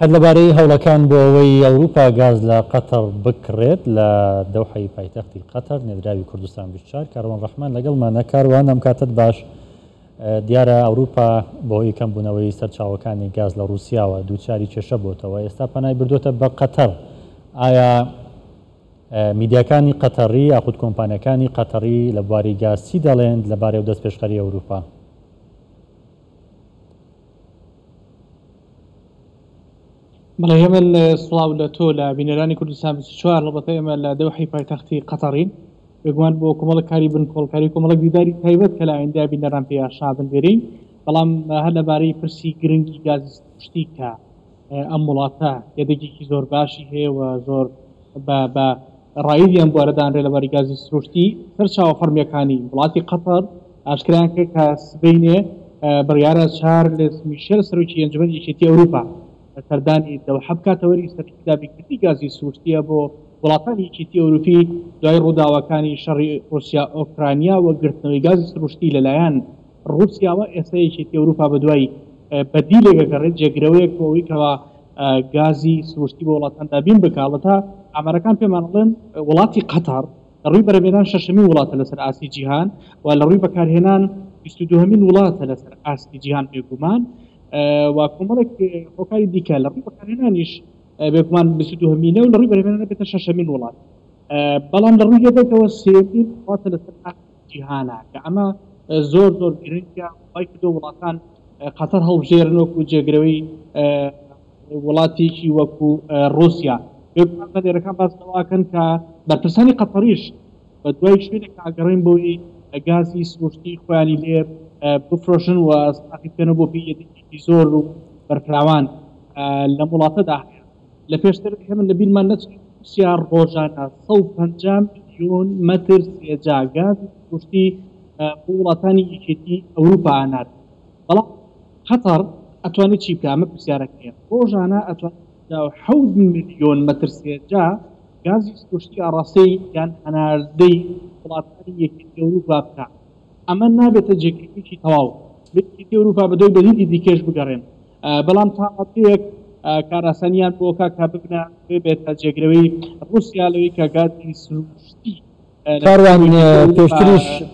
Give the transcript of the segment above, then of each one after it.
هەر لەبارەی هەوڵەکان بۆ ئەوەی ئەوروپا گاز لە قەتەر بکڕێت لە دەوحەی پایتەختی قەتەر نێردراوی کوردستان 24 کاروان ڕەحمان لەگەڵمانە. کاروان ئەم کاتت باش، دیارە ئەوروپا بۆی کەمبوونەوەی سەرچاوەکانی گاز لە رووسیاوە دووچاری کێشە بۆتەوە، ئێستا پەنای بردوتە بە قەتەر. ئایا میدیاکانی قەتەڕی یاخود کۆمپانیەکانی قەتەڕی لە بواری گاز چی دەڵێن لەبارەی و دەستپێشخەری ئەوروپا؟ بەڵێ ئێمە سڵاو لە تۆ لە بینەرانی کوردستان 24 لەبەتە ئێمە لە دەوحەی پایتەختی قەتەڕین، بێگومان بۆ کۆمەڵە کاری بنکۆڵکاری کۆمەڵک دیداری تایبەت کە لە ئایندای بینەران پێ ئاشنا بنوێرین. بەڵام هەر لەبارەی پرسی گرنگی گازی سروشتی کە ئەم وڵاتە یەدەگێکی زۆر باشی هەیە و زۆر بە ڕایدیان بوارەدانرێ لەبارەی گازی سروشتی، سەرچاوە فەرمیەکانی وڵاتی قەتەر ئاشکرایان کرد کە سبەینێ بڕیارە چارلز میشێل سەرۆکی ئەنجومەنی یەکێتی ئەوروپا سەردانی دەوحە بکاتەوەری سەرکردابیکردنی گازی سروشتیە بۆ وڵاتانی یەکێتی ئەوروپی دوای ڕووداوەکانی شەڕی رووسیا ئۆکرانیا و گرتنەوەی گازی سروشتی لەلایەن رووسیاوە. ئێستا یەکێتی ئەوروپا بە دوای بەدیلێکەگەڕێت جێگرەوەیەک بۆەوەی کەوا گازی سروشتی بۆ وڵاتان دابین بکاڵەتە ئامارەکان پێمان بڵێن وڵاتی قەتەر لە ڕووی بەرەبێنان شەشەمین وڵاتە لەسەر ئاستی جیهان و لە ڕووی بەکارهێنان 22هەمین وڵاتە لەسەر ئاستی جیهان بێگومان و کۆمەڵێک هۆکاری دیکە لە ڕووی بەکارهێنانیش بێگومان 22هەمینە و لە ڕووی بەرەبێنان بێتە شەشەمین وڵات. بەڵام لە ڕووی یەکێکەوە سێمین وڵاتە لەسەر ئاستی جیهانە کە ئەمە زۆر زۆر گرنگە وای کردو وڵاتان قەتەر هەڵبژێرن وەکو جێگرەوەی وڵاتێکی وەکو رووسیا. بێگومان بەدێرەکان باسەواکەن کە بەرپرسانی قەتەریش بە دوای شوێنێک ئاگەڕین بۆی گازی سروشتی خۆیانی لێ بفرۆشن و ساقی بکەنە بۆ پێیەتی زۆر و بەرپراوان لە وڵاتەدا هەیە. لە پێشتر هێمن لە بیرمان نەچێت رووسیا ڕۆژانە 150 میلیۆن مەتر سێجا گازی سروشتی بۆ وڵاتانی یەکێتی ئەوروپا ئانات. بەڵام قەتەر ئەتوانێت چی بکە؟ ئەمە پرسیارەکەیە. ڕۆژانە ئەتوانێت 7 میلیۆن مەتر سێجا گازی سروشتی ئاڕاستەی یان هەناردەی وڵاتانی یەکێتی ئەوروپا بکە. ئەمە نابێتە جێگرێکی تەواو، یەکێتی ئەوروپا بە دوای بەدیلی دیکەش بگەڕێن. بەڵام تاقەتەیەک کاراسانیان بۆ کا ببنە بێتە جێگرەوەی رووسیا لەوەی کە گازی سروشتی کاروان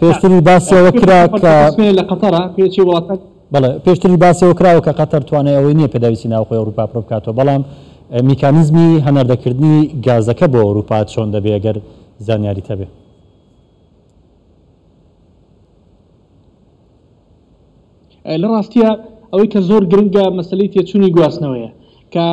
پێشتری باسیەوە کرا کە لە قەتەرە پێچی وڵاتان بەڵێ پێشتری باسیەوە کراوە کە قەتەر توانێت ئەوەی نییە پێداویستی ناوخۆی ئەوروپا پڕ بکاتەوە، بەڵام میکانیزمی هەناردەکردنی گازەکە بۆ ئەوروپا چۆن دەبێت ئەگەر زانیاریتە بێ؟ لە ڕاستیە ئەوەی کە زۆر گرنگە مەسلەی تێچوونی گواستنەوەیە کە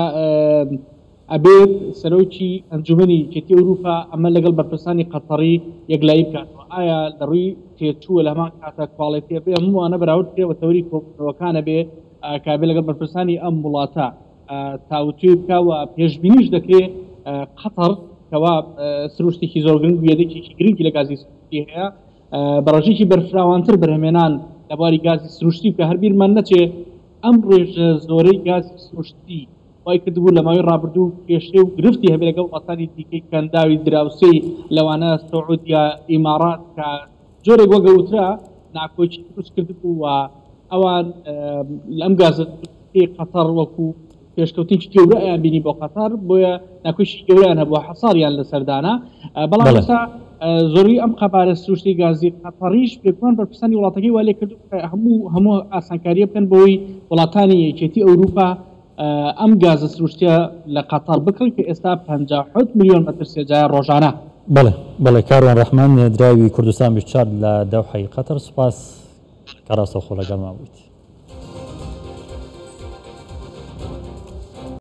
ئەبێت سەرۆکی ئەنجومەنی یەکێتی ئەوروپا ئەمە لەگەڵ بەرپرسانی قەتەڕی یەکلایی بکاتەوە. ئایا لە ڕووی تێچووە لە هەمان کاتە کواڵیتیە بێ هەمووانە بەراورد بێ و تەوری کۆبنەوەکانە بێ کابێ لەگەڵ بەرپرسانی ئەم وڵاتە تاوتوێ بکە و پێشبینیش دەکرێت قەتەر کەوا سروشتێکی زۆر گرنگ و یەدێکێکی گرنگی لە گازی سروشتی هەیە بەڕێژێکی بەرفراوانتر بەرهەمێنان لەباری گازی سروشتی کە هەر بیرمان نەچێ ئەم ڕێژە زۆرەی گازی سروشتی وای کردبوو لە ماوەی ڕابردوو کێشەی و گرفتی هەبێت لەگەڵ وڵاتانی دیکەی کەنداوی دراوسەی لەوانە سەعودیا ئیمارات کە جۆرێک وەگەوترا ناکۆچی دروست کردبوو و ئەوان لەم گازە قەتەر وەکو پێشکەوتێکی گەورەیان بینی بۆ قەتەر بۆیە ناکۆشی گەوریان هەبووە حەساریان لەسەردانا. بەڵام ئێستا زۆری ئەم قەبارە سروشتی گازی قەتەریش پێکوان بەرپرسانی وڵاتەکەی وا لێ کردو هەموو ئاسانکاریە بکەن بۆی وڵاتانی یەکێتی ئەوروپا ئەم گازە سروشتیە لە قەتەر بکڕن کە ئێستا 57 میلیۆن مەتر سێجای ڕۆژانە. بەڵێ کاروان ڕەحمان نێردراوی کوردستان 24 لە دەوحەی قەتەر. سوپاس کە ڕاستەوخۆ لەگەڵمان بوویت.